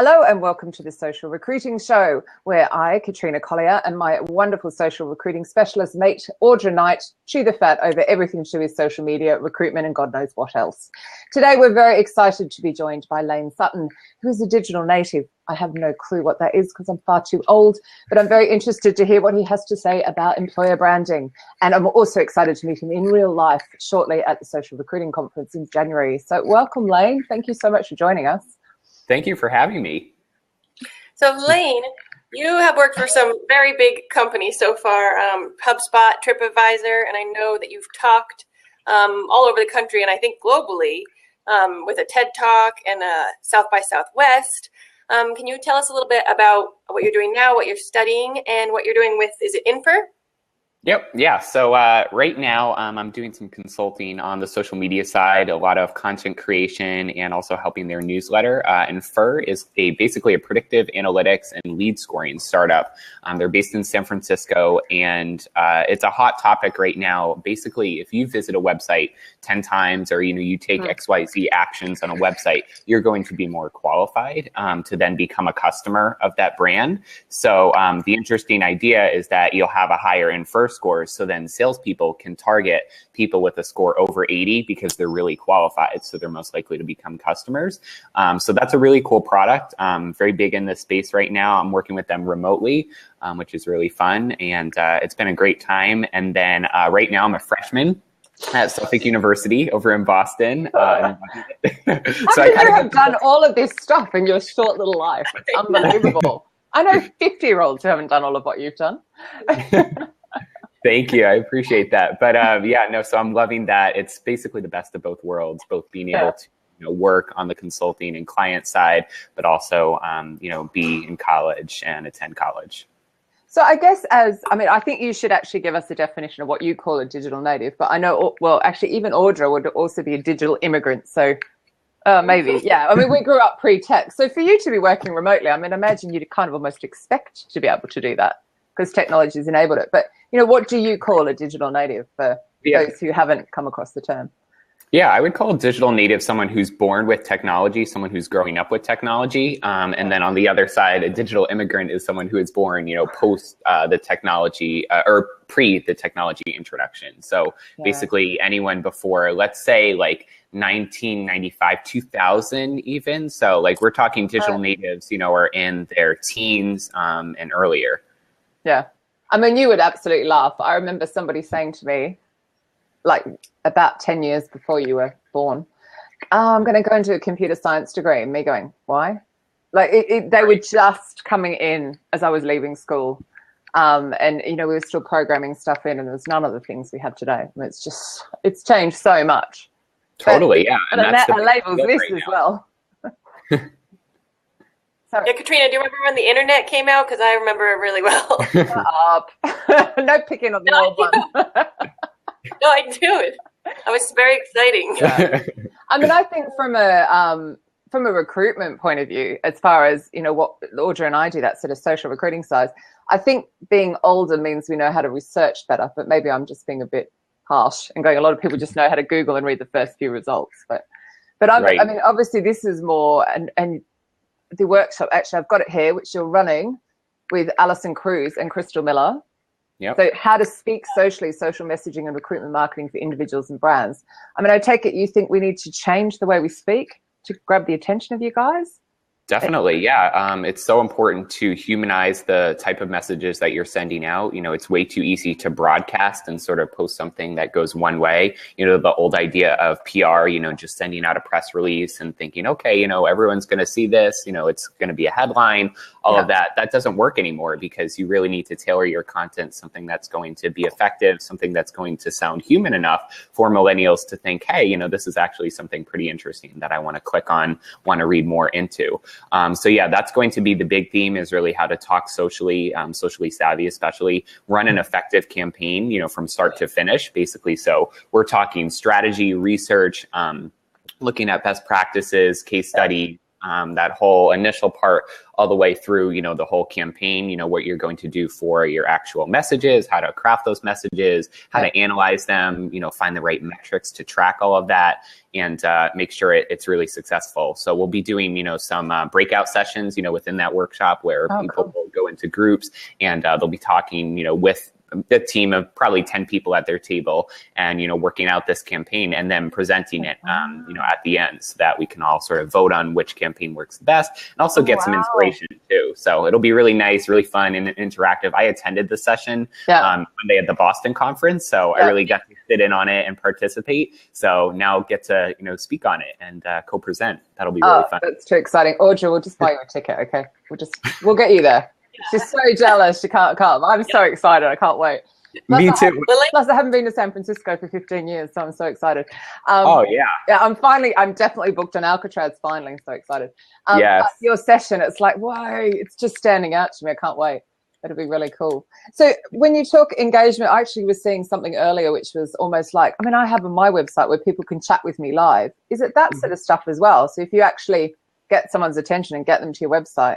Hello and welcome to the Social Recruiting Show, where I, Katrina Collier, and my wonderful social recruiting specialist mate, Audra Knight, chew the fat over everything to do with social media, recruitment, and God knows what else. Today, we're very excited to be joined by Sutton, who is a digital native. I have no clue what that is because I'm far too old, but I'm very interested to hear what he has to say about employer branding. And I'm also excited to meet him in real life shortly at the Social Recruiting Conference in January. So welcome, Lane. Thank you so much for joining us. Thank you for having me. So Lane, you have worked for some very big companies so far, HubSpot, TripAdvisor, and I know that you've talked all over the country and I think globally with a TED Talk and a South by Southwest. Can you tell us a little bit about what you're doing now, what you're studying, and what you're doing with, is it Infer? Yep. Yeah. So right now I'm doing some consulting on the social media side, a lot of content creation and also helping their newsletter. Infer is basically a predictive analytics and lead scoring startup. They're based in San Francisco and it's a hot topic right now. Basically, if you visit a website 10 times or, you take XYZ actions on a website, you're going to be more qualified to then become a customer of that brand. So the interesting idea is that you'll have a higher Infer scores, so then salespeople can target people with a score over 80 because they're really qualified, so they're most likely to become customers. So that's a really cool product. Very big in this space right now. I'm working with them remotely, which is really fun, and it's been a great time. And then right now I'm a freshman at Suffolk University over in Boston. How could you have done all of this stuff in your short little life? It's unbelievable. I know 50-year-olds who haven't done all of what you've done. Thank you. I appreciate that. But so I'm loving that. It's basically the best of both worlds, both being able to work on the consulting and client side, but also, be in college and attend college. So I guess I think you should actually give us a definition of what you call a digital native, but I know, well, actually even Audra would also be a digital immigrant. So maybe, yeah. We grew up pre-tech. So for you to be working remotely, imagine you'd kind of almost expect to be able to do that because technology has enabled it. But, what do you call a digital native for those who haven't come across the term? Yeah, I would call a digital native someone who's born with technology, someone who's growing up with technology. And then on the other side, a digital immigrant is someone who is born, post the technology or pre the technology introduction. So basically anyone before, let's say 1995, 2000 even. So we're talking digital natives, are in their teens and earlier. Yeah. You would absolutely laugh. I remember somebody saying to me, about 10 years before you were born, I'm going to go into a computer science degree. And me going, why? They were just coming in as I was leaving school. And, we were still programming stuff in and there was none of the things we have today. It's changed so much. Totally, yeah. And that labels this as well. So, yeah, Katrina, do you remember when the internet came out? Because I remember it really well. Shut up. No picking on the old one. No, I do it. It was very exciting. Yeah. I think from a recruitment point of view, as far as, what Audra and I do, that sort of social recruiting side, I think being older means we know how to research better, but maybe I'm just being a bit harsh and going, a lot of people just know how to Google and read the first few results. But obviously this is more, and the workshop, actually, I've got it here, which you're running with Alison Cruz and Crystal Miller. Yep. So how to speak socially, social messaging and recruitment marketing for individuals and brands. I take it you think we need to change the way we speak to grab the attention of you guys? Definitely, yeah. It's so important to humanize the type of messages that you're sending out. It's way too easy to broadcast and sort of post something that goes one way. The old idea of PR, just sending out a press release and thinking, okay, everyone's going to see this, it's going to be a headline, all of that. That doesn't work anymore because you really need to tailor your content, something that's going to be effective, something that's going to sound human enough for millennials to think, hey, this is actually something pretty interesting that I want to click on, want to read more into. That's going to be the big theme, is really how to talk socially, socially savvy, especially run an effective campaign, from start to finish, basically. So we're talking strategy, research, looking at best practices, case study, that whole initial part all the way through, the whole campaign, what you're going to do for your actual messages, how to craft those messages, how to analyze them, find the right metrics to track all of that, and make sure it's really successful. So we'll be doing, some breakout sessions, within that workshop where people will go into groups, and they'll be talking, with a team of probably 10 people at their table, and working out this campaign and then presenting it at the end, so that we can all sort of vote on which campaign works the best, and also get some inspiration too. So it'll be really nice, really fun and interactive. I attended the session Monday at the Boston conference, so I really got to sit in on it and participate. So now get to speak on it and co-present. That'll be really fun. That's too exciting. Audra, we'll just buy you a ticket, okay? We'll get you there. She's so jealous she can't come. I'm so excited. I can't wait. Plus, Me too. Plus, I haven't been to San Francisco for 15 years, so I'm so excited. Yeah, I'm definitely booked on Alcatraz finally. So excited. Yes. Your session, it's like, whoa, it's just standing out to me. I can't wait. It'll be really cool. So when you talk engagement, I actually was seeing something earlier, which was almost like, I have on my website where people can chat with me live. Is it that sort of stuff as well? So if you actually get someone's attention and get them to your website,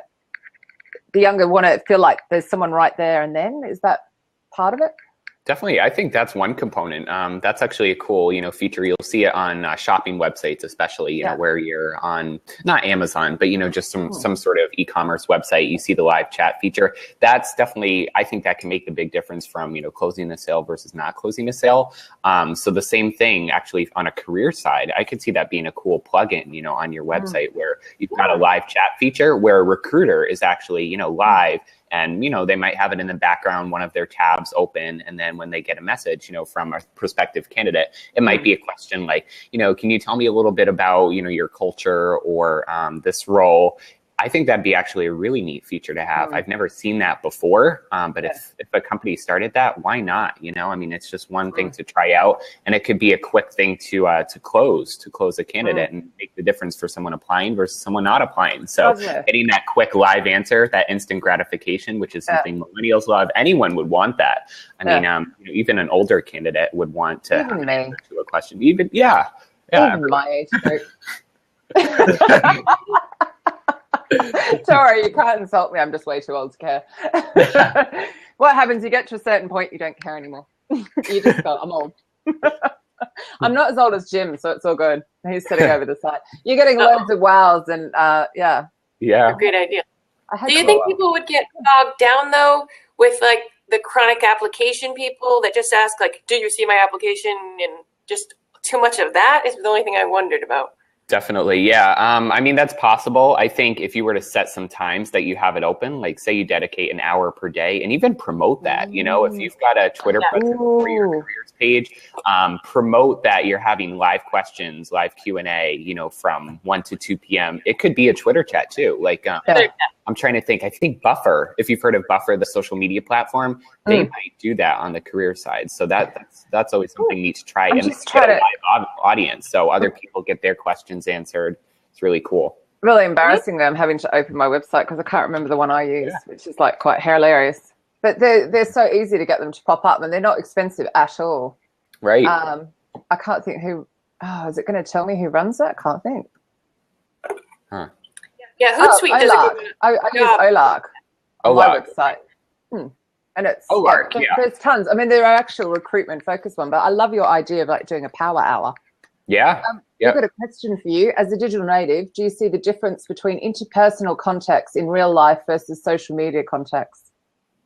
the younger want to feel like there's someone right there and then? Is that part of it? Definitely. I think that's one component. That's actually a cool, feature. You'll see it on shopping websites, especially, where you're on, not Amazon, but, just some sort of e-commerce website. You see the live chat feature. That's definitely, I think that can make a big difference from, closing a sale versus not closing a sale. So the same thing actually on a career side, I could see that being a cool plugin, on your website where you've got a live chat feature where a recruiter is actually, live. And, they might have it in the background, one of their tabs open. And then when they get a message, from a prospective candidate, it might be a question like, can you tell me a little bit about, your culture or this role? I think that'd be actually a really neat feature to have. I've never seen that before, but if a company started that, why not? It's just one thing to try out, and it could be a quick thing to close a candidate and make the difference for someone applying versus someone not applying. So getting that quick live answer, that instant gratification, which is something millennials love. Anyone would want that. Even an older candidate would want to have an answer to a question. Even my age group. Sorry, you can't insult me. I'm just way too old to care. What happens? You get to a certain point, you don't care anymore. You just go, I'm old. I'm not as old as Jim, so it's all good. He's sitting over the side. You're getting loads of wows and Yeah. Great idea. Do you think people would get bogged down though with like the chronic application people that just ask like, do you see my application? And just too much of that is the only thing I wondered about. Definitely. Yeah. That's possible. I think if you were to set some times that you have it open, like say you dedicate an hour per day and even promote that, if you've got a Twitter presence for your careers page, promote that you're having live questions, live Q&A, from 1 to 2 p.m. It could be a Twitter chat too. Like, I'm trying to think. I think Buffer, if you've heard of Buffer, the social media platform, they might do that on the career side. So that's always something neat to try. And get a live audience so other people get their questions answered. It's really cool. Really embarrassing that I'm having to open my website because I can't remember the one I use, which is like quite hilarious. But they're so easy to get them to pop up, and they're not expensive at all. Right. I can't think who. Oh, is it going to tell me who runs that? I can't think. Huh. Yeah, Hootsuite does a good I use Olark on my website. And it's Olark, there's tons. There are actual recruitment focused one, but I love your idea of like doing a power hour. Yeah. I've got a question for you. As a digital native, do you see the difference between interpersonal context in real life versus social media context?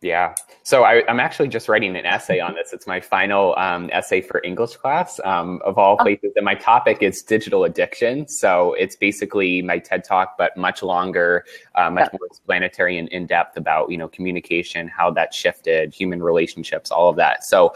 Yeah. So I'm actually just writing an essay on this. It's my final essay for English class of all places. And my topic is digital addiction. So it's basically my TED Talk, but much longer, much more explanatory and in-depth about, communication, how that shifted, human relationships, all of that. So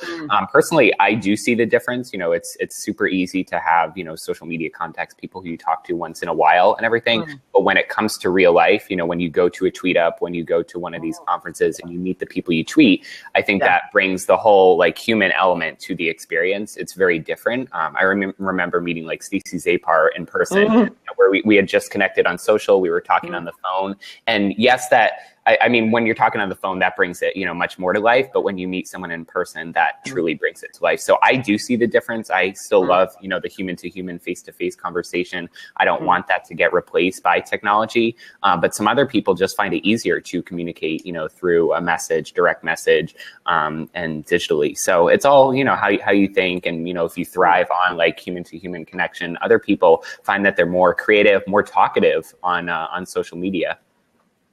personally, I do see the difference. It's super easy to have, social media contacts, people who you talk to once in a while and everything. But when it comes to real life, when you go to a tweet up, when you go to one of these conferences and you meet the people you tweet, I think that brings the whole like human element to the experience. It's very different. I remember meeting like Stacey Zapar in person where we had just connected on social. We were talking on the phone. And yes, that I mean, when you're talking on the phone, that brings it, much more to life. But when you meet someone in person, that truly brings it to life. So I do see the difference. I still love, the human to human, face to face conversation. I don't want that to get replaced by technology. But some other people just find it easier to communicate, through a message, direct message, and digitally. So it's all, how you think. And, if you thrive on like human to human connection, other people find that they're more creative, more talkative on social media.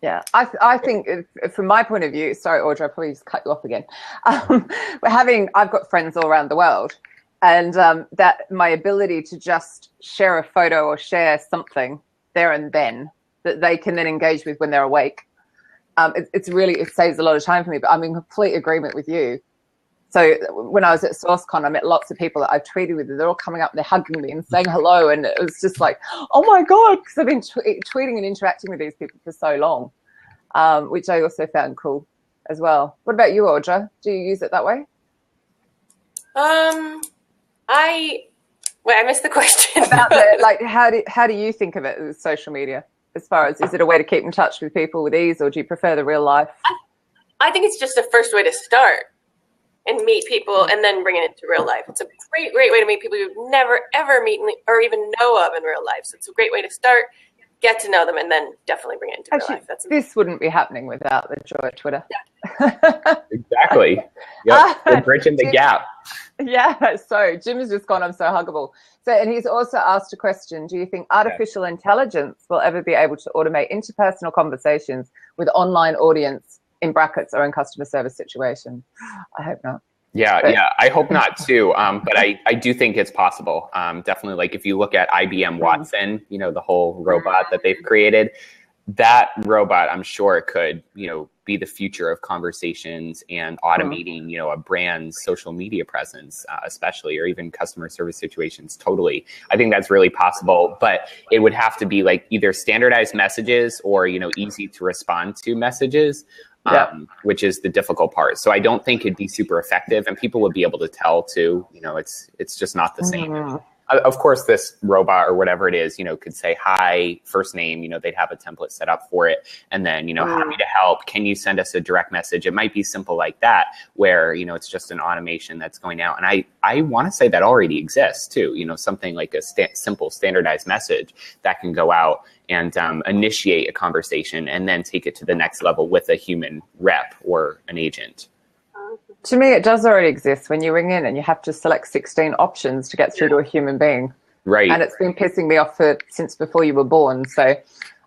Yeah, I think from my point of view, sorry, Audra, I probably just cut you off again. I've got friends all around the world, and that my ability to just share a photo or share something there and then that they can then engage with when they're awake, it saves a lot of time for me. But I'm in complete agreement with you. So when I was at SourceCon, I met lots of people that I've tweeted with. They're all coming up and they're hugging me and saying hello. And it was just like, oh, my God, because I've been tweeting and interacting with these people for so long, which I also found cool as well. What about you, Audra? Do you use it that way? I missed the question. About how do you think of it as social media? As far as, is it a way to keep in touch with people with ease, or do you prefer the real life? I think it's just a first way to start and meet people and then bring it into real life. It's a great way to meet people you've never, ever meet or even know of in real life. So it's a great way to start, get to know them, and then definitely bring it into real life. This wouldn't be happening without the joy of Twitter. Exactly. Yep. We're bridging the gap. Yeah. So Jim has just gone, I'm so huggable. So, and he's also asked a question. Do you think artificial intelligence will ever be able to automate interpersonal conversations with online audience, in brackets, or in customer service situation? I hope not. Yeah, I hope not too. But I do think it's possible. Definitely, like if you look at IBM Watson, the whole robot that they've created, that robot, I'm sure it could, be the future of conversations and automating, a brand's social media presence, especially, or even customer service situations. Totally. I think that's really possible, but it would have to be like either standardized messages or, easy to respond to messages. Which is the difficult part. So I don't think it'd be super effective, and people would be able to tell too, it's just not the same. Of course, this robot or whatever it is, could say hi, first name, they'd have a template set up for it. And then, happy to help. Can you send us a direct message? It might be simple like that, where, it's just an automation that's going out. And I want to say that already exists too, something like a simple standardized message that can go out and initiate a conversation and then take it to the next level with a human rep or an agent. To me, it does already exist when you ring in and you have to select 16 options to get through to a human being. Right. And it's been pissing me off since before you were born. So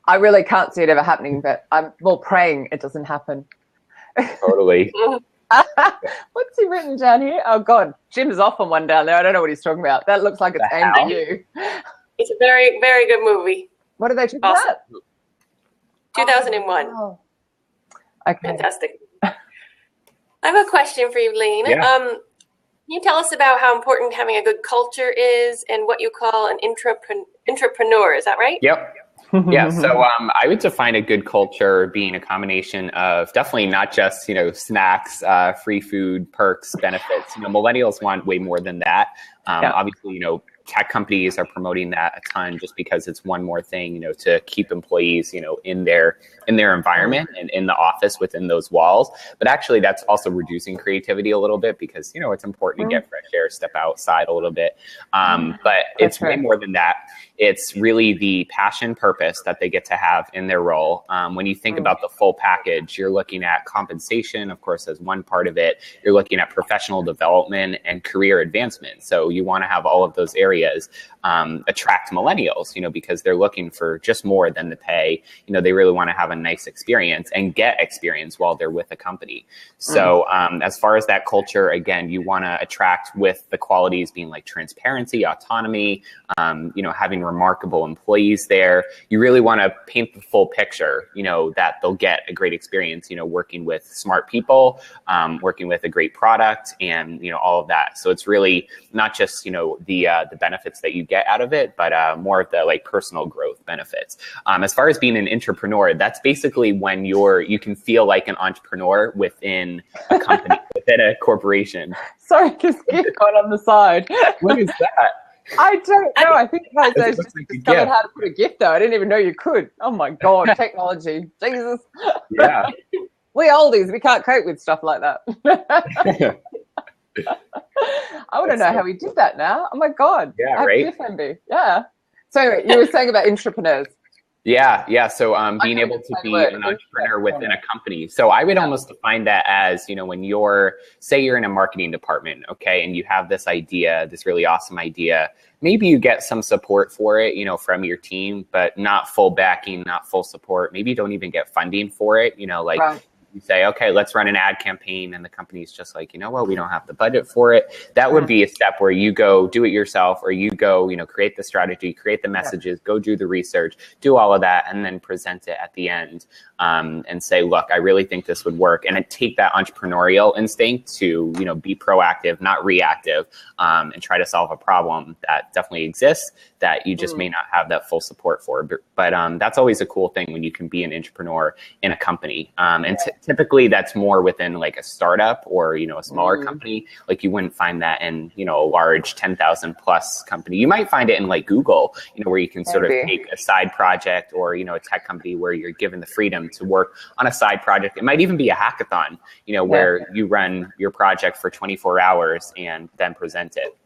I really can't see it ever happening, but I'm more praying it doesn't happen. Totally. What's he written down here? Oh, God. Jim's off on one down there. I don't know what he's talking about. That looks like it's aimed at you. It's a very, very good movie. What are they talking about? 2001. Oh. Okay. Fantastic. I have a question for you, Lane. Yeah. Can you tell us about how important having a good culture is and what you call an intrapreneur? Is that right? Yep. Yeah. So I would define a good culture being a combination of definitely not just, snacks, free food, perks, benefits. Millennials want way more than that. Obviously, tech companies are promoting that a ton just because it's one more thing, to keep employees, in their environment and in the office within those walls. But actually, that's also reducing creativity a little bit because, it's important to get fresh air, step outside a little bit. But it's way more than that. It's really the passion, purpose that they get to have in their role. When you think about the full package, you're looking at compensation, of course, as one part of it. You're looking at professional development and career advancement. So you want to have all of those areas attract millennials, because they're looking for just more than the pay. They really want to have a nice experience and get experience while they're with a company. So as far as that culture, again, you want to attract with the qualities being like transparency, autonomy, having remarkable employees there. You really want to paint the full picture, that they'll get a great experience, working with smart people, working with a great product and, all of that. So it's really not just, the benefits that you get out of it, but more of the like personal growth benefits. As far as being an entrepreneur, that's basically when you can feel like an entrepreneur within a company, within a corporation. Sorry, just keep going on the side. What is that? I don't know. I think I It looks just like a discovered gift. how to put a gift though. I didn't even know you could. Oh my God, technology. Jesus. Yeah. We oldies, we can't cope with stuff like that. I want to know how we did that now. Oh my God. Yeah, I have right? gift envy. Yeah. So you were saying about entrepreneurs. Yeah. So being Okay, able to explain the be word. an entrepreneur within a company. So I would almost define that as, when say you're in a marketing department, okay, and you have this idea, this really awesome idea. Maybe you get some support for it, from your team, but not full backing, not full support. Maybe you don't even get funding for it, Right. You say, okay, let's run an ad campaign. And the company's just like, we don't have the budget for it. That would be a step where you go do it yourself, or you go, create the strategy, create the messages, go do the research, do all of that, and then present it at the end and say, look, I really think this would work. And then take that entrepreneurial instinct to, be proactive, not reactive, and try to solve a problem that definitely exists that you just may not have that full support for. But that's always a cool thing when you can be an entrepreneur in a company. And typically that's more within like a startup or, a smaller company. Like you wouldn't find that in, a large 10,000 plus company. You might find it in like Google, where you can sort of take a side project, or, a tech company where you're given the freedom to work on a side project. It might even be a hackathon, where you run your project for 24 hours and then present it.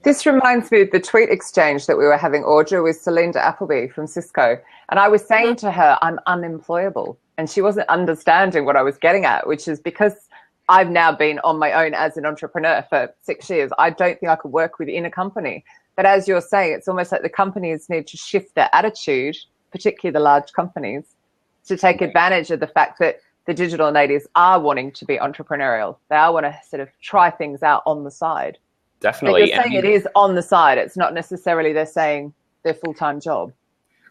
This reminds me of the tweet exchange that we were having, Audra, with Celinda Appleby from Cisco. And I was saying to her, I'm unemployable. And she wasn't understanding what I was getting at, which is because I've now been on my own as an entrepreneur for 6 years. I don't think I could work within a company. But as you're saying, it's almost like the companies need to shift their attitude, particularly the large companies, to take advantage of the fact that the digital natives are wanting to be entrepreneurial. They are want to sort of try things out on the side. Definitely. But you're saying it is on the side. It's not necessarily they're saying their full-time job.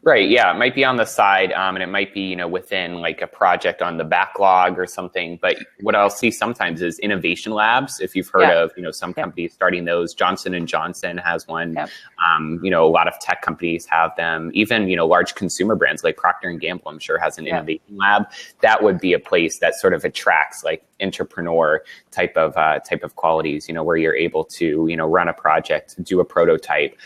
Right. Yeah. It might be on the side, and it might be, within like a project on the backlog or something. But what I'll see sometimes is innovation labs. If you've heard of, some companies starting those, Johnson & Johnson has one. A lot of tech companies have them. Even, large consumer brands like Procter & Gamble, I'm sure, has an innovation lab. That would be a place that sort of attracts like entrepreneur type of qualities, where you're able to, run a project, do a prototype,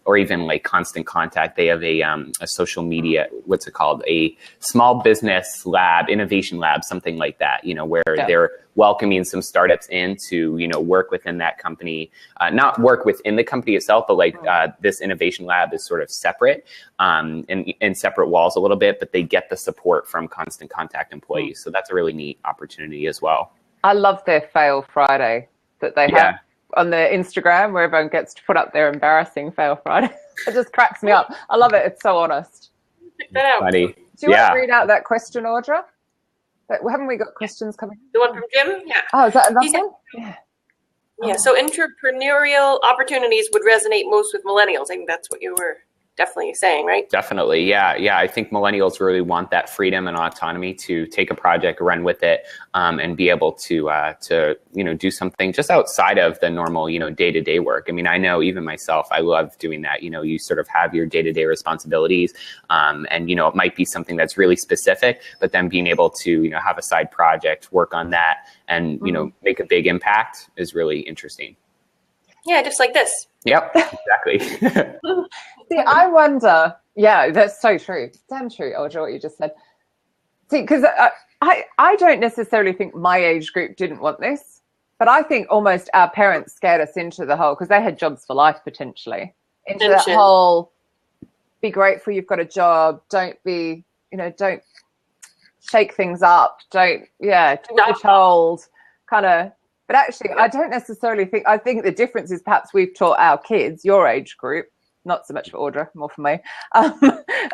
or even like Constant Contact. They have a social media, what's it called? A small business lab, innovation lab, something like that, where they're welcoming some startups in to, work within that company, not work within the company itself, but like this innovation lab is sort of separate in separate walls a little bit, but they get the support from Constant Contact employees. So that's a really neat opportunity as well. I love their Fail Friday that they have on their Instagram, where everyone gets to put up their embarrassing Fail Friday. It just cracks me up. I love it. It's so honest. Check that out. Funny. Do you want to read out that question, Audra? Haven't we got questions coming? The one from Jim? Yeah. Oh, is that another one? Yeah, so entrepreneurial opportunities would resonate most with millennials. I think that's what you were definitely saying, right? Definitely. Yeah. I think millennials really want that freedom and autonomy to take a project, run with it, and be able to do something just outside of the normal, day-to-day work. I mean, I know even myself, I love doing that. You sort of have your day-to-day responsibilities, and, it might be something that's really specific, but then being able to, have a side project, work on that, and, make a big impact is really interesting. Yeah, just like this. Yep, exactly. See, I wonder, that's so true. Damn true, Audra, what you just said. See, because I don't necessarily think my age group didn't want this, but I think almost our parents scared us into the whole, because they had jobs for life potentially, into that whole, be grateful you've got a job, don't be, don't shake things up, do what you're told, kind of. But actually, I don't necessarily think, I think the difference is perhaps we've taught our kids, your age group, not so much for Audra, more for me,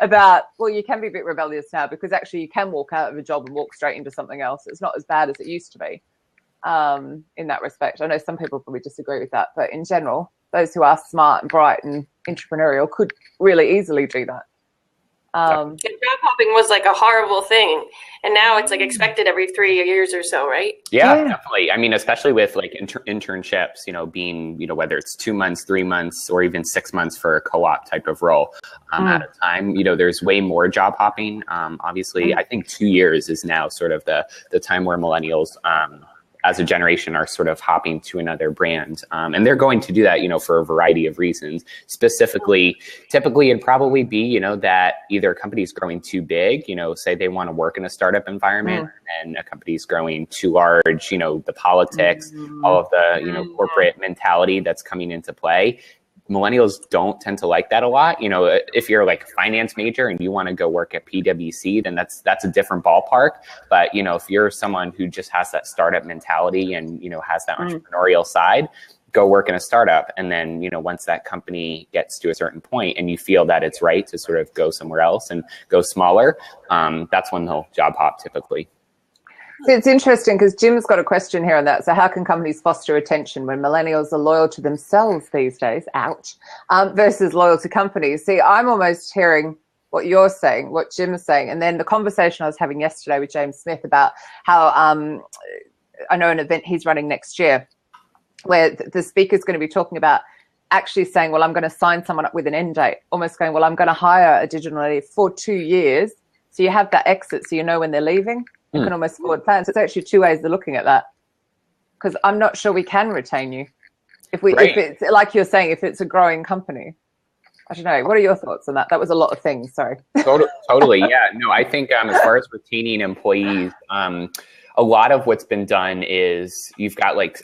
about, well, you can be a bit rebellious now because actually you can walk out of a job and walk straight into something else. It's not as bad as it used to be in that respect. I know some people probably disagree with that, but in general, those who are smart and bright and entrepreneurial could really easily do that. Job hopping was like a horrible thing, and now it's like expected every 3 years or so, right? Yeah, definitely. I mean, especially with like internships, being, whether it's 2 months, 3 months, or even 6 months for a co-op type of role at a time, there's way more job hopping. Obviously, I think 2 years is now sort of the time where millennials as a generation are sort of hopping to another brand. And they're going to do that, for a variety of reasons. Specifically, typically it'd probably be, that either a company's growing too big, say they want to work in a startup environment, and a company's growing too large, the politics, all of the, corporate mentality that's coming into play. Millennials don't tend to like that a lot. If you're like a finance major and you want to go work at PwC, then that's a different ballpark. But, if you're someone who just has that startup mentality and, has that entrepreneurial side, go work in a startup. And then, once that company gets to a certain point and you feel that it's right to sort of go somewhere else and go smaller, that's when they'll job hop typically. It's interesting because Jim's got a question here on that. So how can companies foster retention when millennials are loyal to themselves these days, versus loyal to companies? See, I'm almost hearing what you're saying, what Jim's saying. And then the conversation I was having yesterday with James Smith about how I know an event he's running next year where the speaker's going to be talking about actually saying, well, I'm going to sign someone up with an end date, almost going, well, I'm going to hire a digital native for 2 years. So you have that exit so you know when they're leaving. You can almost forward plan. So it's actually two ways of looking at that. Because I'm not sure we can retain you if it's like you're saying, if it's a growing company. I don't know. What are your thoughts on that? That was a lot of things. Sorry. Totally. Yeah. No, I think as far as retaining employees, a lot of what's been done is you've got like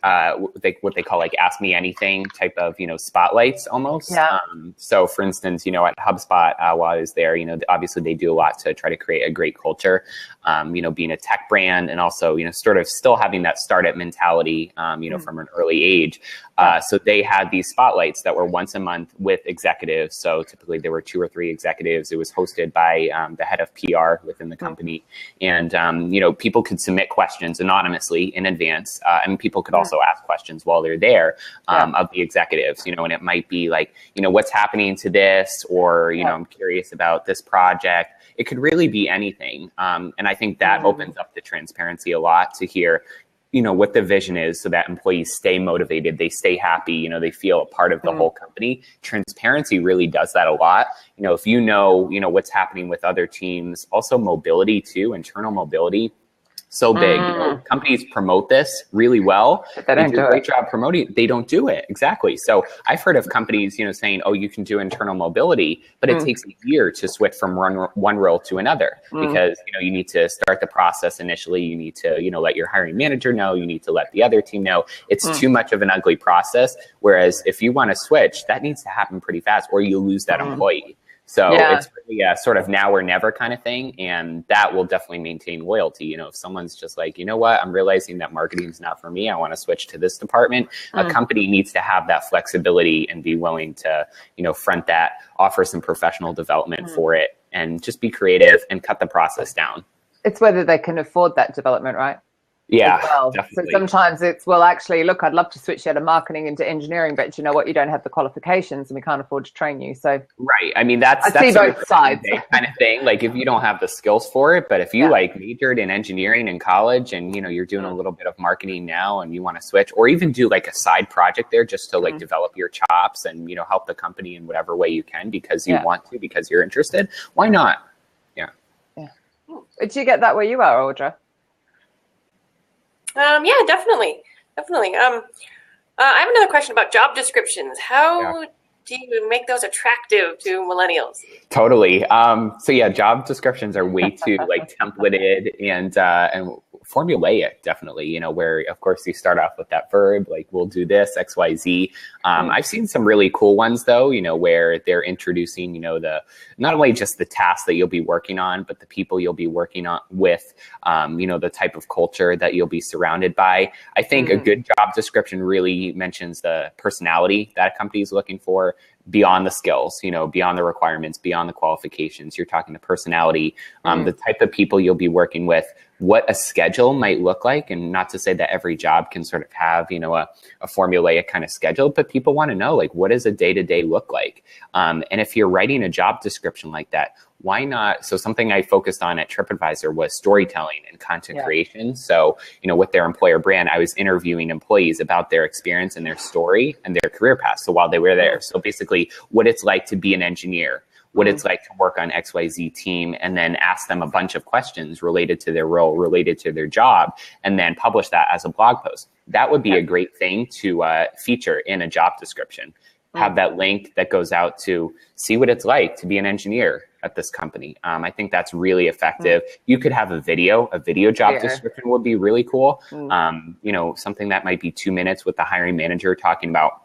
what they call like Ask Me Anything type of, spotlights almost. Yeah. So for instance, at HubSpot, while I was there, obviously they do a lot to try to create a great culture, being a tech brand and also, sort of still having that startup mentality, from an early age. So they had these spotlights that were once a month with executives. So typically there were 2 or 3 executives. It was hosted by the head of PR within the company. And, people could submit questions anonymously in advance. And people could also ask questions while they're there of the executives, and it might be like, what's happening to this, or, I'm curious about this project. It could really be anything. And I think that opens up the transparency a lot to hear, what the vision is so that employees stay motivated, they stay happy, they feel a part of the whole company. Transparency really does that a lot. If what's happening with other teams, also mobility too, internal mobility. So big. Companies promote this really well. They do a great job promoting. They don't do it. Exactly. So I've heard of companies, saying, oh, you can do internal mobility, but it takes a year to switch from one role to another because, you need to start the process initially. You need to, let your hiring manager know. You need to let the other team know. It's too much of an ugly process. Whereas if you want to switch, that needs to happen pretty fast or you lose that employee. So it's really a sort of now or never kind of thing. And that will definitely maintain loyalty. If someone's just like, you know what, I'm realizing that marketing is not for me. I want to switch to this department. A company needs to have that flexibility and be willing to, front that, offer some professional development for it and just be creative and cut the process down. It's whether they can afford that development, right? Yeah, definitely. So sometimes it's, well, actually, look, I'd love to switch out of marketing into engineering, but you know what? You don't have the qualifications and we can't afford to train you. So right. I mean, that's see both sides kind of thing. Like if you don't have the skills for it, but if you like majored in engineering in college and, you're doing a little bit of marketing now and you want to switch or even do like a side project there just to like develop your chops and, help the company in whatever way you can because you want to, because you're interested. Why not? Yeah. Did you get that where you are, Audra? Yeah, definitely. I have another question about job descriptions. How do you make those attractive to millennials? Totally. So yeah, job descriptions are way too like templated and formulaic, definitely, where of course you start off with that verb, like we'll do this, X, Y, Z. I've seen some really cool ones though, where they're introducing, the, not only just the tasks that you'll be working on, but the people you'll be working on with, the type of culture that you'll be surrounded by. I think a good job description really mentions the personality that a company is looking for beyond the skills, beyond the requirements, beyond the qualifications. You're talking the personality, the type of people you'll be working with, what a schedule might look like. And not to say that every job can sort of have, a formulaic kind of schedule, but people want to know, like, what does a day-to-day look like? And if you're writing a job description like that, why not? So something I focused on at TripAdvisor was storytelling and content creation. So, with their employer brand, I was interviewing employees about their experience and their story and their career path. So while they were there, so basically what it's like to be an engineer, what it's like to work on XYZ team, and then ask them a bunch of questions related to their role, related to their job, and then publish that as a blog post. That would be a great thing to feature in a job description. Have that link that goes out to see what it's like to be an engineer at this company. I think that's really effective. You could have a video job description would be really cool. You know, something that might be 2 minutes with the hiring manager talking about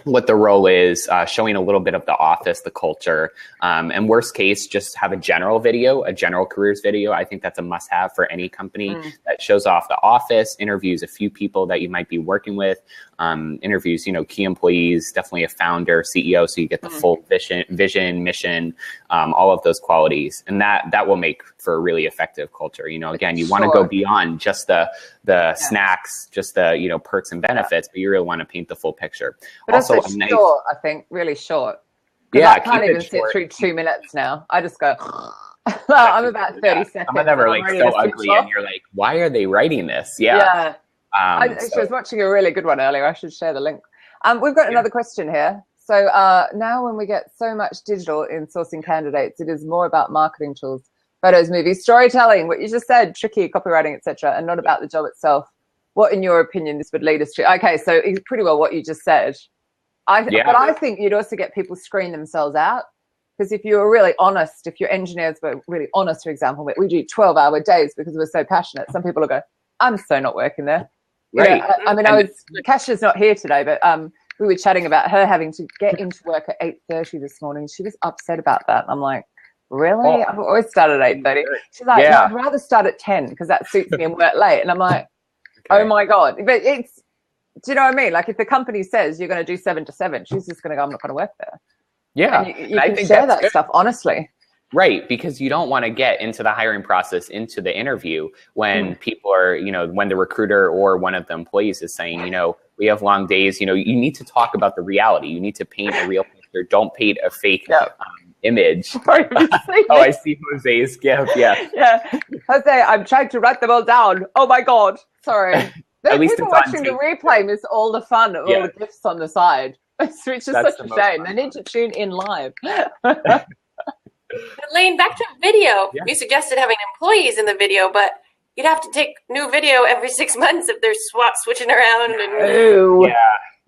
what the role is, showing a little bit of the office, the culture, and worst case, just have a general video, a general careers video. I think that's a must have for any company that shows off the office, interviews a few people that you might be working with, interviews, you know, key employees, definitely a founder, CEO, so you get the full vision, mission, all of those qualities. And that will make for a really effective culture. You know, again, you want to go beyond just the snacks, just the, you know, perks and benefits, but you really want to paint the full picture. But also short, I think, really short. I can't even sit through 2 minutes now. I just go, I'm about 30 seconds. I'm never like so ugly and you're like, why are they writing this? I was watching a really good one earlier. I should share the link. We've got another question here. So now when we get so much digital in sourcing candidates, it is more about marketing tools, photos, movies, storytelling, what you just said, tricky, copywriting, etc., and not about the job itself. What, in your opinion, this would lead us to? Okay, so it's pretty well what you just said. But I think you'd also get people screen themselves out. Because if you were really honest, if your engineers were really honest, for example, we do 12-hour days because we're so passionate. Some people will go, I'm so not working there. Right. I mean, Kashya's not here today, but we were chatting about her having to get into work at 8:30 this morning. She was upset about that. I'm like, really? I've always started at 8:30. She's like, no, I'd rather start at 10 because that suits me and work late. And I'm like, oh my God. But it's, do you know what I mean? Like if the company says you're going to do 7 to 7, she's just going to go, I'm not going to work there. Yeah. And you can share that stuff, honestly. Right, because you don't want to get into the hiring process, into the interview when people are, you know, when the recruiter or one of the employees is saying, you know, we have long days, you know, you need to talk about the reality. You need to paint a real picture. Don't paint a fake image. I see Jose's gift. Yeah. Jose, I'm trying to write them all down. Oh my God. Sorry. At least people watching the replay miss all the fun of all the gifts on the side. Which is such a shame. They need to tune in live. Lane, back to video. Yeah. You suggested having employees in the video, but you'd have to take new video every 6 months if they're switching around. And yeah,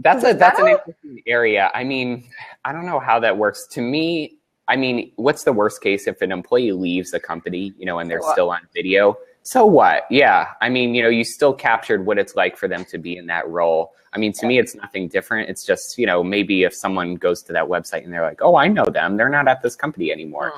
that's an interesting area. I mean, I don't know how that works. To me, I mean, what's the worst case if an employee leaves the company, you know, and they're still on video? So what? Yeah. I mean, you know, you still captured what it's like for them to be in that role. I mean, to me, it's nothing different. It's just, you know, maybe if someone goes to that website and they're like, oh, I know them. They're not at this company anymore.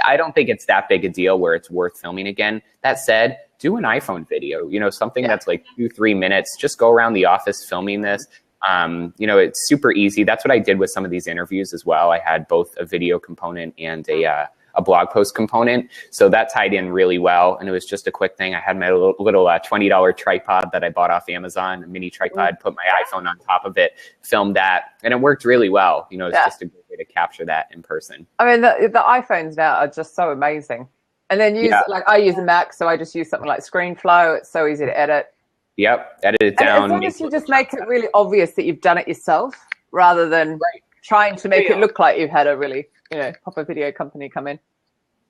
I don't think it's that big a deal where it's worth filming again. That said, do an iPhone video, you know, something that's like 2-3 minutes. Just go around the office filming this. You know, it's super easy. That's what I did with some of these interviews as well. I had both a video component and a blog post component. So that tied in really well. And it was just a quick thing. I had my little $20 tripod that I bought off Amazon, a mini tripod, put my iPhone on top of it, filmed that. And it worked really well. You know, it's just a good way to capture that in person. I mean, the iPhones now are just so amazing. And then like I use a Mac, so I just use something like ScreenFlow. It's so easy to edit. Yep. Edit it down. As long as you just make it really obvious that you've done it yourself rather than trying to make it look like you've had a really, you know, proper video company come in.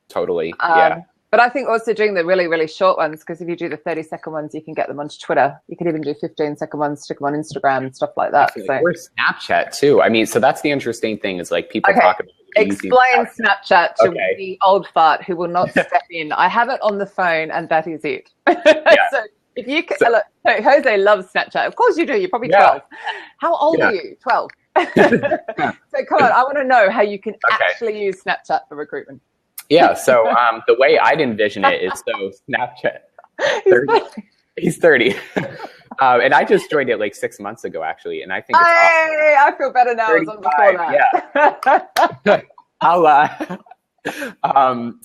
Totally. But I think also doing the really, really short ones, because if you do the 30-second ones, you can get them onto Twitter. You can even do 15-second ones, stick them on Instagram and stuff like that. Or Snapchat too. I mean, so that's the interesting thing is like people talk about explain Snapchat to the old fart who will not step in. I have it on the phone and that is it. So if you can, so Jose loves Snapchat. Of course you do. You're probably 12. How old are you? 12. So come on, I want to know how you can actually use Snapchat for recruitment. Yeah, so the way I'd envision it is so Snapchat. 30, he's 30. And I just joined it like 6 months ago, actually. And I think it's awesome. I feel better now. I was on before that. Yeah.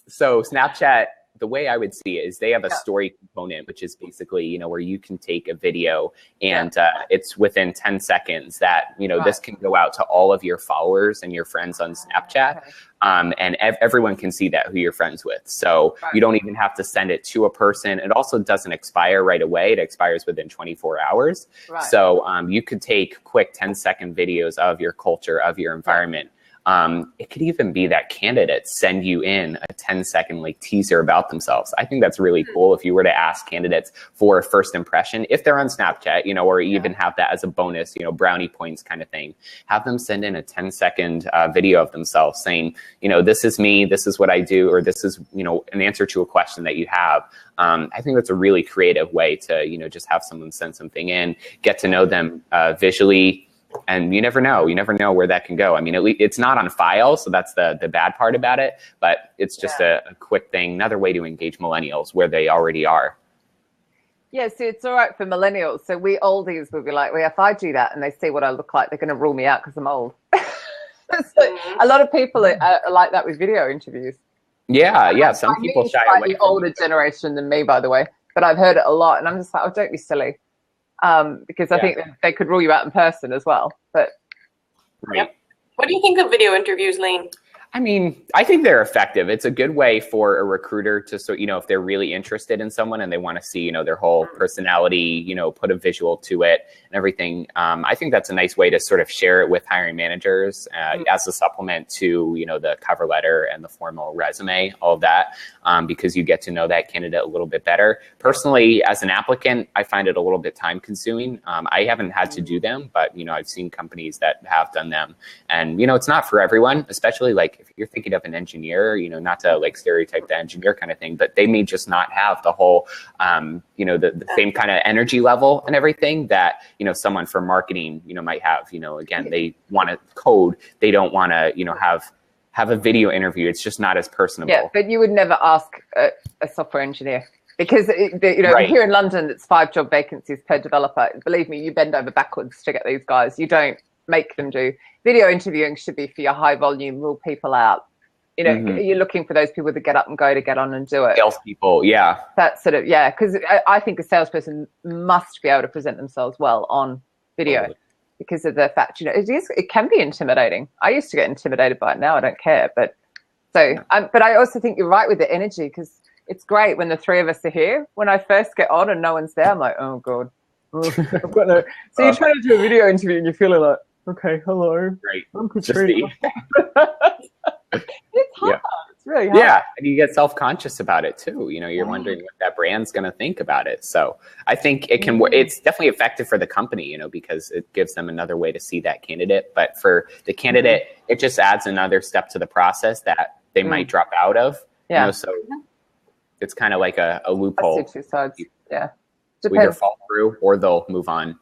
So Snapchat, the way I would see it is they have a story component, which is basically, you know, where you can take a video and it's within 10 seconds that, you know, this can go out to all of your followers and your friends on Snapchat. And everyone can see that, who you're friends with. So you don't even have to send it to a person. It also doesn't expire right away. It expires within 24 hours. So you could take quick 10-second videos of your culture, of your environment. It could even be that candidates send you in a 10-second like teaser about themselves. I think that's really cool if you were to ask candidates for a first impression, if they're on Snapchat, you know, or even have that as a bonus, you know, brownie points kind of thing. Have them send in a 10-second video of themselves saying, you know, this is me, this is what I do, or this is, you know, an answer to a question that you have. I think that's a really creative way to, you know, just have someone send something in, get to know them visually. And you never know where that can go. I mean, at least it's not on file, so that's the bad part about it. But it's just a quick thing, another way to engage millennials where they already are. Yeah, so it's all right for millennials. So we oldies will be like, well, if I do that and they see what I look like, they're going to rule me out because I'm old. So a lot of people are like that with video interviews. Yeah. Some people shy away. The older generation than me, by the way, but I've heard it a lot, and I'm just like, oh, don't be silly. Because I think they could rule you out in person as well. But What do you think of video interviews, Lane? I mean, I think they're effective. It's a good way for a recruiter to, so, you know, if they're really interested in someone and they want to see, you know, their whole personality, you know, put a visual to it and everything. I think that's a nice way to sort of share it with hiring managers as a supplement to, you know, the cover letter and the formal resume, all of that, because you get to know that candidate a little bit better. Personally, as an applicant, I find it a little bit time consuming. I haven't had to do them, but, you know, I've seen companies that have done them. And, you know, it's not for everyone, especially like if you're thinking of an engineer, you know, not to like stereotype the engineer kind of thing, but they may just not have the whole, you know, the same kind of energy level and everything that, you know, someone from marketing, you know, might have. You know, again, they want to code. They don't want to, you know, have a video interview. It's just not as personable. Yeah, but you would never ask a software engineer because, you know, here in London, it's 5 job vacancies per developer. Believe me, you bend over backwards to get these guys. You don't make them do. Video interviewing should be for your high volume, rule people out. You know, you're looking for those people to get up and go, to get on and do it. Salespeople, yeah. That's sort of, because I think a salesperson must be able to present themselves well on video because of the fact, you know, it can be intimidating. I used to get intimidated by it. Now I don't care. But but I also think you're right with the energy, because it's great when the 3 of us are here. When I first get on and no one's there, I'm like, oh God. I've got no. So you're trying to do a video interview and you're feeling like, okay, hello. Right. I'm Katrina. It's hard. It's really hard. Yeah, and you get self-conscious about it too. You know, you're wondering what that brand's going to think about it. So I think it can. It's definitely effective for the company, you know, because it gives them another way to see that candidate. But for the candidate, it just adds another step to the process that they might drop out of. Yeah. You know, so it's kind of like a loophole. I see 2 sides. Yeah. We either fall through or they'll move on.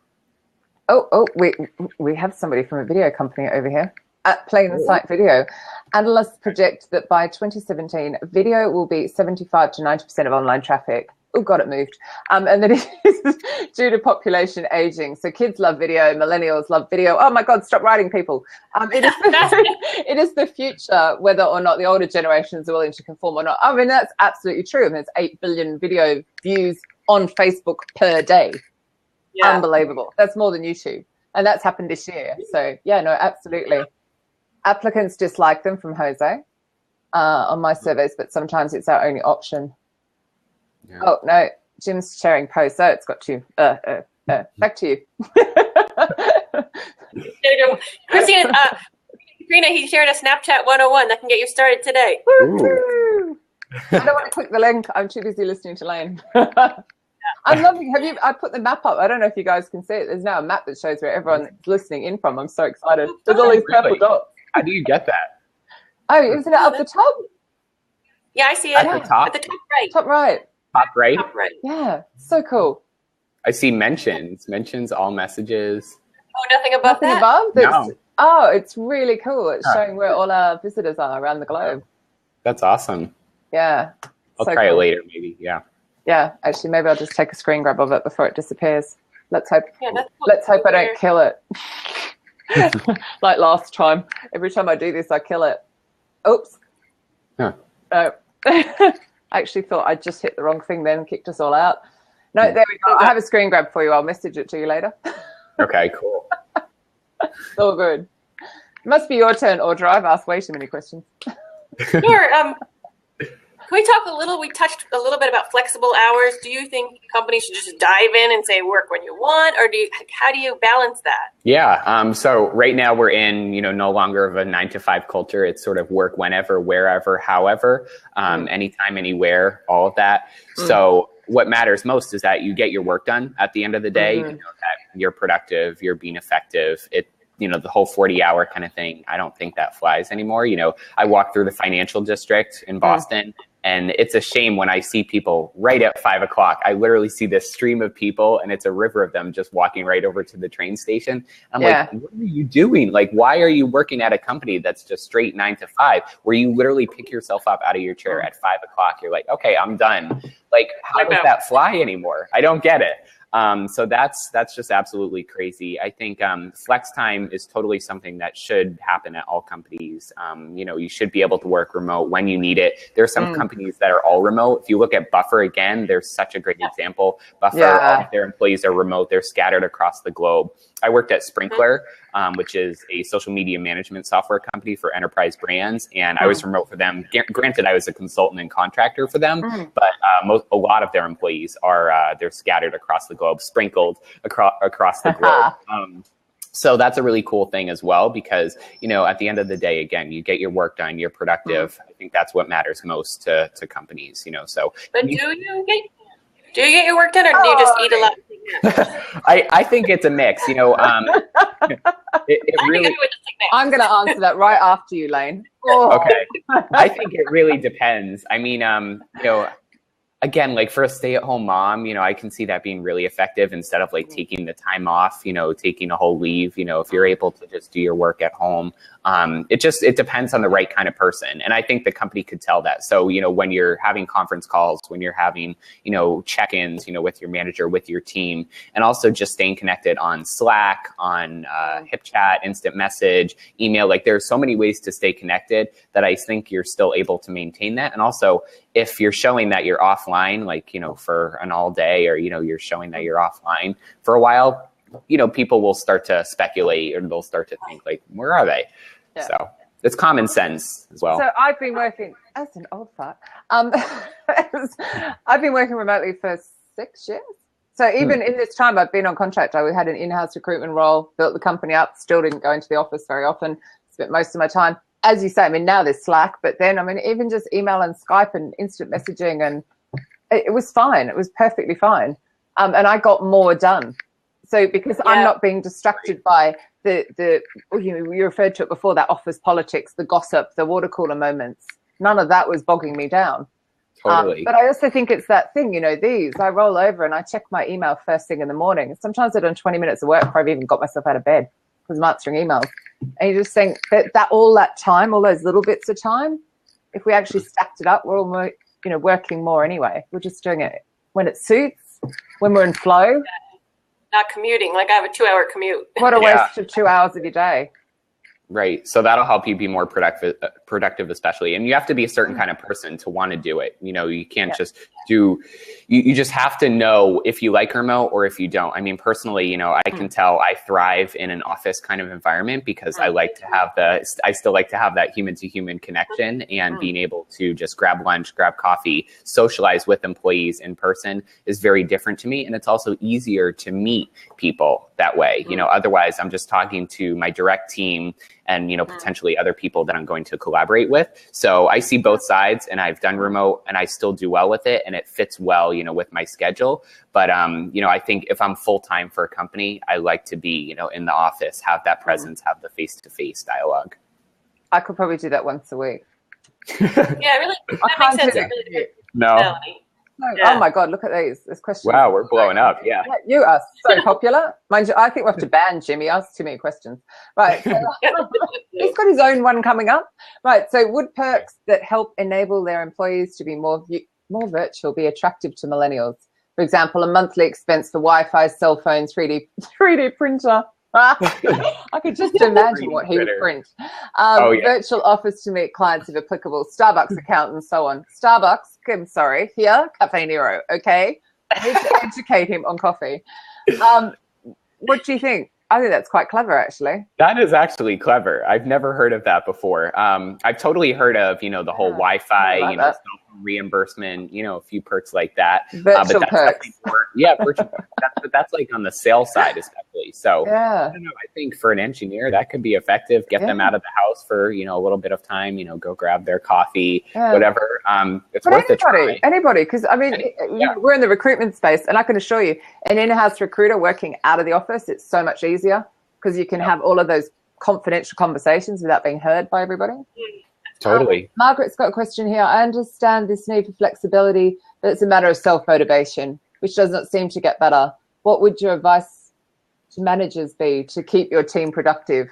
Oh, we have somebody from a video company over here. At Plain Sight Video, analysts predict that by 2017, video will be 75 to 90% of online traffic. Oh, God, it moved. And that is due to population aging. So kids love video, millennials love video. Oh, my God, stop writing, people. It is the future, whether or not the older generations are willing to conform or not. I mean, that's absolutely true. I mean, there's 8 billion video views on Facebook per day. Yeah. Unbelievable. That's more than YouTube. And that's happened this year. So, yeah, no, absolutely. Applicants dislike them from Jose on my surveys, but sometimes it's our only option. Yeah. Oh, no, Jim's sharing posts. So it's got to. Back to you. Christina, Katrina, he shared a Snapchat 101 that can get you started today. I don't want to click the link. I'm too busy listening to Lane. I'm loving. I put the map up. I don't know if you guys can see it. There's now a map that shows where everyone's listening in from. I'm so excited. There's all these purple dots. How do you get that? Oh, isn't it up the top? Yeah, I see it. At the top? At the top right. Top right. Top right? Top right. Yeah, so cool. I see mentions, all messages. Oh, nothing above nothing that? Above? No. Oh, it's really cool. It's showing where all our visitors are around the globe. That's awesome. Yeah. I'll try it later, maybe. Yeah. Yeah, actually, maybe I'll just take a screen grab of it before it disappears. Let's hope. Yeah, let's hope I don't kill it. Like last time. Every time I do this, I kill it. Oops. Huh. No. I actually thought I just hit the wrong thing then, kicked us all out. No, there we go. I have a screen grab for you. I'll message it to you later. Okay, cool. It's all good. It must be your turn, Audra. I've asked way too many questions. Sure. Can we talk we touched a little bit about flexible hours. Do you think companies should just dive in and say work when you want, or how do you balance that? Yeah. So right now we're in, no longer of a 9 to 5 culture. It's sort of work whenever, wherever, however, anytime, anywhere, all of that. So what matters most is that you get your work done at the end of the day, that you're productive, you're being effective. The whole 40-hour kind of thing, I don't think that flies anymore. I walk through the financial district in Boston, and it's a shame when I see people right at 5 o'clock. I literally see this stream of people, and it's a river of them just walking right over to the train station. I'm like, what are you doing? Like, why are you working at a company that's just straight 9 to 5, where you literally pick yourself up out of your chair at 5 o'clock? You're like, okay, I'm done. Like, how does that fly anymore? I don't get it. So that's just absolutely crazy. I think flex time is totally something that should happen at all companies. You should be able to work remote when you need it. There are some companies that are all remote. If you look at Buffer again, there's such a great example. Buffer, all of their employees are remote. They're scattered across the globe. I worked at Sprinkler, which is a social media management software company for enterprise brands, and I was remote for them. Granted, I was a consultant and contractor for them, but a lot of their employees are they're scattered across the globe, sprinkled across the globe. So that's a really cool thing as well, because at the end of the day, again, you get your work done, you're productive. I think that's what matters most to companies. So, but do you get your work done, or do you just eat a lot? I think it's a mix. It really. I'm going to answer that right after you, Lane. Okay. I think it really depends. I mean, again, like for a stay-at-home mom, I can see that being really effective instead of like taking the time off, taking a whole leave, if you're able to just do your work at home. It depends on the right kind of person. And I think the company could tell that. So, when you're having conference calls, when you're having, check-ins, with your manager, with your team, and also just staying connected on Slack, on HipChat, instant message, email, like there's so many ways to stay connected that I think you're still able to maintain that. And also if you're showing that you're offline, like, for an all day, or, you're showing that you're offline for a while, people will start to speculate, or they'll start to think like, where are they? Yeah. So it's common sense as well. So I've been working as an old fart. I've been working remotely for 6 years. So even in this time I've been on contract, I had an in-house recruitment role, built the company up, still didn't go into the office very often, spent most of my time. As you say, now there's Slack, but then, even just email and Skype and instant messaging, and it was fine. It was perfectly fine. And I got more done. So because I'm not being distracted by you referred to it before, that office politics, the gossip, the water cooler moments. None of that was bogging me down. Totally. But I also think it's that thing, I roll over and I check my email first thing in the morning. Sometimes I've done 20 minutes of work before I've even got myself out of bed because I'm answering emails. And you just think that all that time, all those little bits of time, if we actually stacked it up, we're all working more anyway. We're just doing it when it suits, when we're in flow. Not commuting. Like I have a 2-hour commute. What a waste of 2 hours of your day. Right. So that'll help you be more productive, especially. And you have to be a certain kind of person to want to do it. You can't just you just have to know if you like remote or if you don't. Personally, I can tell I thrive in an office kind of environment because I still like to have that human to human connection, and being able to just grab lunch, grab coffee, socialize with employees in person is very different to me. And it's also easier to meet people that way. Otherwise I'm just talking to my direct team and, potentially other people that I'm going to collaborate with. So I see both sides, and I've done remote and I still do well with it, and it fits well, with my schedule. But, I think if I'm full-time for a company, I like to be, in the office, have that presence, have the face-to-face dialogue. I could probably do that once a week. Yeah, really. That makes sense. Really no. Yeah. Oh my God, look at this question. Wow, we're blowing up. Yeah. You are so popular. Mind you, I think we have to ban Jim. He asks too many questions. Right. So, he's got his own one coming up. Right. So would perks that help enable their employees to be more virtual be attractive to millennials? For example, a monthly expense for Wi-Fi, cell phones, 3D printer. I could just imagine what he would print. Virtual office to meet clients if applicable, Starbucks account, and so on. Starbucks, I'm sorry, here, Cafe Nero, okay? I need to educate him on coffee. What do you think? I think that's quite clever, actually. That is actually clever. I've never heard of that before. I've totally heard of, the whole Wi-Fi, like that. reimbursement, a few perks like that. Virtual but that's perks. Virtual. But that's like on the sales side, especially. So yeah. I don't know. I think for an engineer, that could be effective. Get them out of the house for, a little bit of time, go grab their coffee, whatever. It's worth a try. Anybody, because I mean, we're in the recruitment space, and I can assure you, an in-house recruiter working out of the office, it's so much easier because you can have all of those confidential conversations without being heard by everybody. Totally. Margaret's got a question here. I understand this need for flexibility, but it's a matter of self-motivation, which does not seem to get better. What would your advice to managers be to keep your team productive?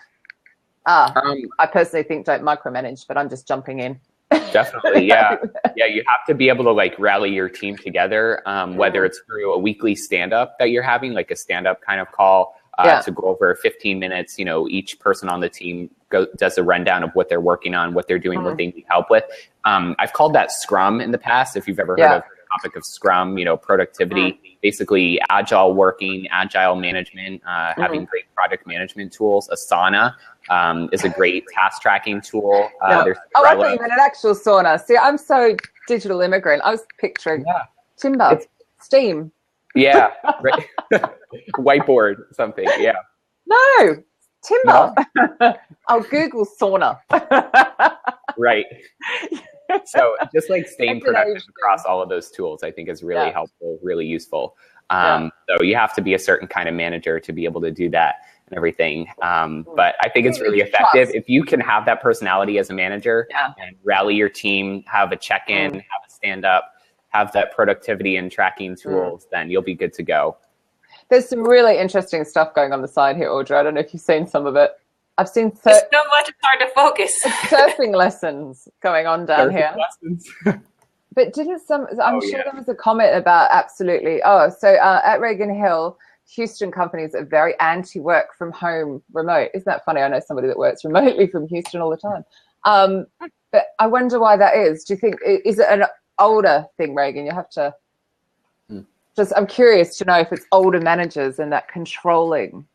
I personally think don't micromanage, but I'm just jumping in. Definitely, yeah. You have to be able to like rally your team together, whether it's through a weekly stand-up that you're having, like a stand-up kind of call, to go over 15 minutes. Each person on the team does a rundown of what they're working on, what they're doing, what they need help with. I've called that Scrum in the past. If you've ever heard of the topic of Scrum, productivity, basically agile working, agile management, having great project management tools. Asana is a great task tracking tool. I thought you meant an actual sauna. See, I'm so digital immigrant. I was picturing timber, steam. Yeah, right. Whiteboard, something. Yeah. No, timber. No. I'll Google sauna. Right. So just like staying productive across all of those tools, I think is really helpful, really useful. So you have to be a certain kind of manager to be able to do that and everything. But I think it's really effective if you can have that personality as a manager and rally your team, have a check-in, have a stand-up, have that productivity and tracking tools, then you'll be good to go. There's some really interesting stuff going on the side here, Audra. I don't know if you've seen some of it. I've seen there's so much, it's hard to focus. Surfing lessons going on down here. But didn't I'm sure there was a comment about absolutely. At Reagan Hill, Houston companies are very anti-work from home remote. Isn't that funny? I know somebody that works remotely from Houston all the time. But I wonder why that is. Do you think, is it an older thing, Reagan? You have to I'm curious to know if it's older managers and that controlling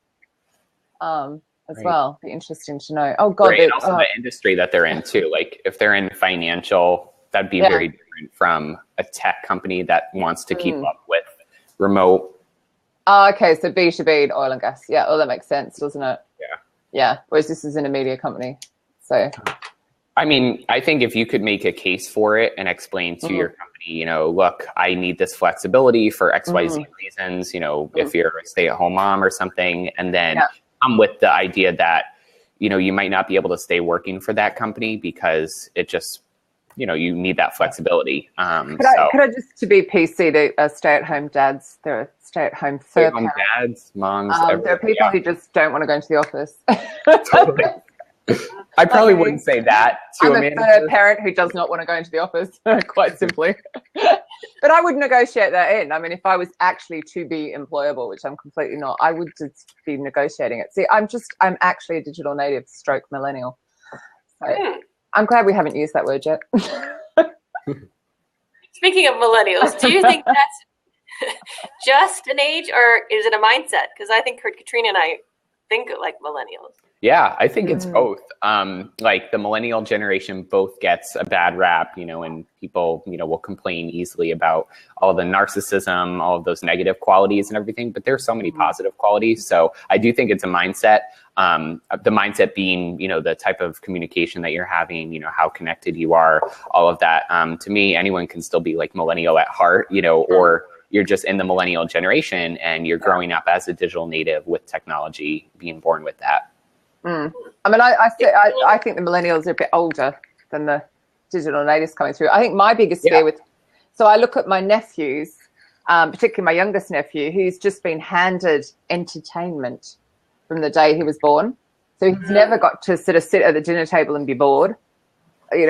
as well. Be interesting to know. Oh God. And also the industry that they're in too. Like if they're in financial, that'd be very different from a tech company that wants to keep up with remote. Okay. So B2B, oil and gas. Yeah. Well, that makes sense, doesn't it? Yeah. Yeah. Whereas this is in a media company. So. I mean, I think if you could make a case for it and explain to your company, look, I need this flexibility for XYZ reasons, if you're a stay-at-home mom or something, and then come with the idea that, you might not be able to stay working for that company because it just, you need that flexibility. Could I just, to be PC, the stay-at-home dads, there are stay-at-home dads, moms. There are people who just don't want to go into the office. Totally. I probably wouldn't say that to I'm a third parent who does not want to go into the office, quite simply. But I would negotiate that in. I mean, if I was actually to be employable, which I'm completely not, I would just be negotiating it. See, I'm actually a digital native stroke millennial. So I'm glad we haven't used that word yet. Speaking of millennials, do you think that's just an age or is it a mindset? Because I think Katrina and I think like millennials. Yeah, I think it's both. Like the millennial generation both gets a bad rap, and people, will complain easily about all the narcissism, all of those negative qualities and everything, but there's so many positive qualities. So I do think it's a mindset. The mindset being, the type of communication that you're having, how connected you are, all of that. To me, anyone can still be like millennial at heart, or you're just in the millennial generation and you're growing up as a digital native with technology, being born with that. I mean, I think the millennials are a bit older than the digital natives coming through. I think my biggest fear so I look at my nephews, particularly my youngest nephew, who's just been handed entertainment from the day he was born. So he's never got to sort of sit at the dinner table and be bored,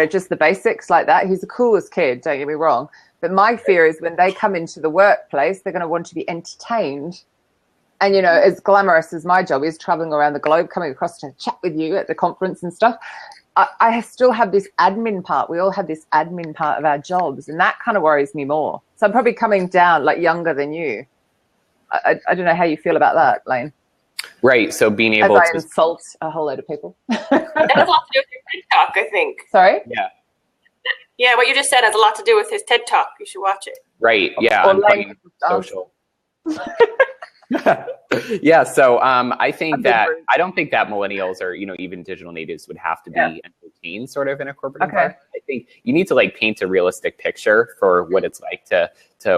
just the basics like that. He's the coolest kid, don't get me wrong. But my fear is when they come into the workplace, they're going to want to be entertained. And, as glamorous as my job is, traveling around the globe, coming across to chat with you at the conference and stuff, I still have this admin part. We all have this admin part of our jobs, and that kind of worries me more. So I'm probably coming down like younger than you. I don't know how you feel about that, Lane. Right. So being As able I to insult a whole load of people. That has a lot to do with your TED Talk, I think. Sorry? yeah. Yeah, what you just said has a lot to do with his TED Talk. You should watch it. Right. Yeah. Or I'm Lane playing dance. social. Yeah, so I think that I don't think that millennials or even digital natives would have to be entertained sort of in a corporate environment. I think you need to like paint a realistic picture for what it's like to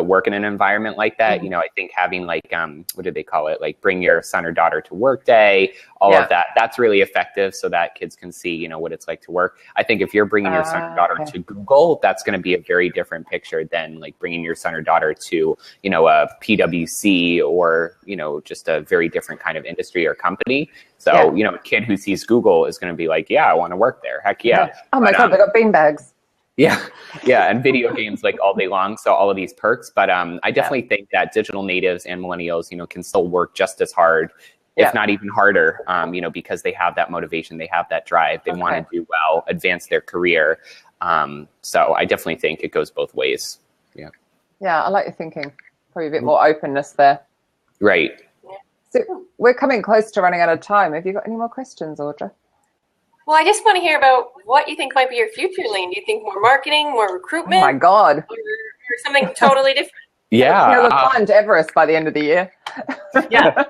work in an environment like that. Mm-hmm. I think having like what do they call it? Like bring your son or daughter to work day, all of that. That's really effective so that kids can see what it's like to work. I think if you're bringing your son or daughter to Google, that's going to be a very different picture than like bringing your son or daughter to a PwC or just a very different kind of industry or company. So a kid who sees Google is going to be like, yeah, I want to work there. Heck yeah. Oh my God, they got beanbags. Yeah, and video games like all day long. So all of these perks. But I definitely think that digital natives and millennials, can still work just as hard, if not even harder, because they have that motivation, they have that drive, they want to do well, advance their career. So I definitely think it goes both ways. Yeah. Yeah, I like your thinking. Probably a bit more openness there. Right. So we're coming close to running out of time. Have you got any more questions, Audra? Well, I just want to hear about what you think might be your future, Lane. Do you think more marketing, more recruitment? Oh my God. Or something totally different? Yeah. We'll climb to Everest by the end of the year. Yeah.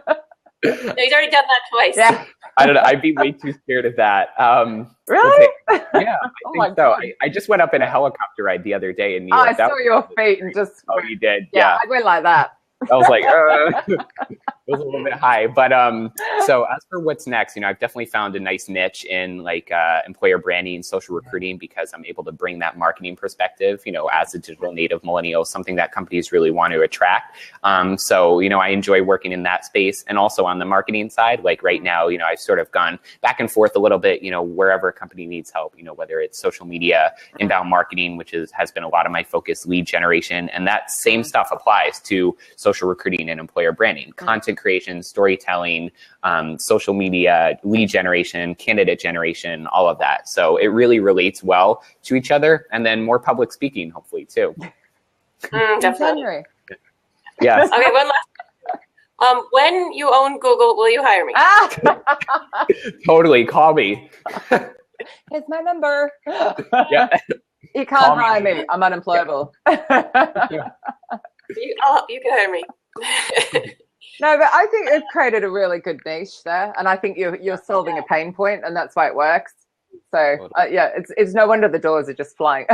No, he's already done that twice. Yeah. I don't know. I'd be way too scared of that. Really? Yeah, I think so. I just went up in a helicopter ride the other day in New York. I saw your feet and just... Oh, you did? Yeah. I went like that. I was like, it was a little bit high. But so as for what's next, I've definitely found a nice niche in like employer branding and social recruiting because I'm able to bring that marketing perspective, as a digital native millennial, something that companies really want to attract. So, I enjoy working in that space and also on the marketing side. Like right now, I've sort of gone back and forth a little bit, wherever a company needs help, whether it's social media, inbound marketing, which has been a lot of my focus, lead generation. And that same stuff applies to social recruiting and employer branding, content creation, storytelling, social media, lead generation, candidate generation, all of that. So it really relates well to each other. And then more public speaking, hopefully, too. Definitely. Yes. Okay, one last. When you own Google, will you hire me? Totally. Call me. Here's my number. Yeah. You can't hire me. I'm unemployable. Yeah. You can hire me. No, but I think you've created a really good niche there, and I think you're solving a pain point, and that's why it works. So it's no wonder the doors are just flying.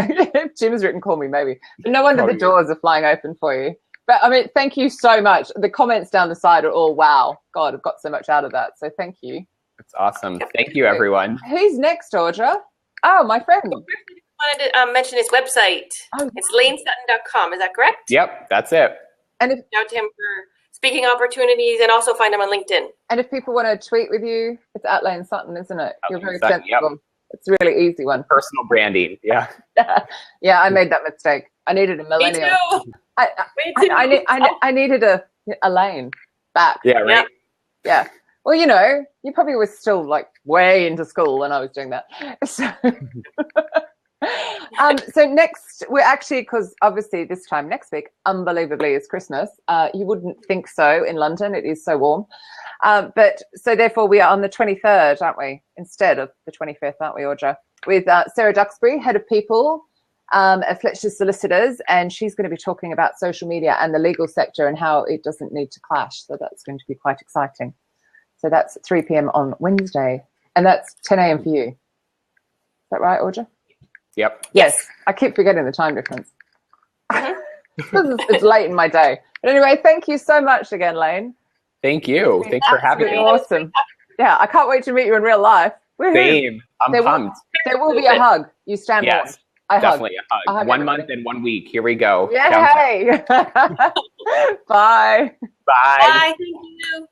Jim's written, "Call me maybe." But no wonder the doors are flying open for you. But I mean, thank you so much. The comments down the side are all wow. God, I've got so much out of that. So thank you. That's awesome. Thank you, everyone. Who's next, Audra? Oh, my friend. I wanted to mention his website. It's lanesutton.com. Is that correct? Yep, that's it. And reach out to him for speaking opportunities and also find him on LinkedIn. And if people want to tweet with you, it's at Lane Sutton, isn't it? You're very Sutton, sensible. Yep. It's a really easy one. Personal branding. Yeah. Yeah, I made that mistake. I needed a millennial. Me too. I needed a Lane back. Yeah, right. Yeah. Well, you probably were still like way into school when I was doing that. So next, we're actually, because obviously this time next week, unbelievably, is Christmas. You wouldn't think so in London. It is so warm. But so therefore we are on the 23rd, aren't we? Instead of the 25th, aren't we, Audra? With Sarah Duxbury, Head of People at Fletcher Solicitors. And she's going to be talking about social media and the legal sector and how it doesn't need to clash. So that's going to be quite exciting. So that's at 3 p.m. on Wednesday. And that's 10 a.m. for you. Is that right, Audra? Yep. Yes. I keep forgetting the time difference. It's late in my day. But anyway, thank you so much again, Lane. Thank you. Thanks for having me. Awesome. Yeah, I can't wait to meet you in real life. Woo-hoo. Same. I'm pumped. There will be a hug. You stand warned. I definitely a hug. 1 month and 1 week. Here we go. Yay. Bye. Bye. Bye. Thank you.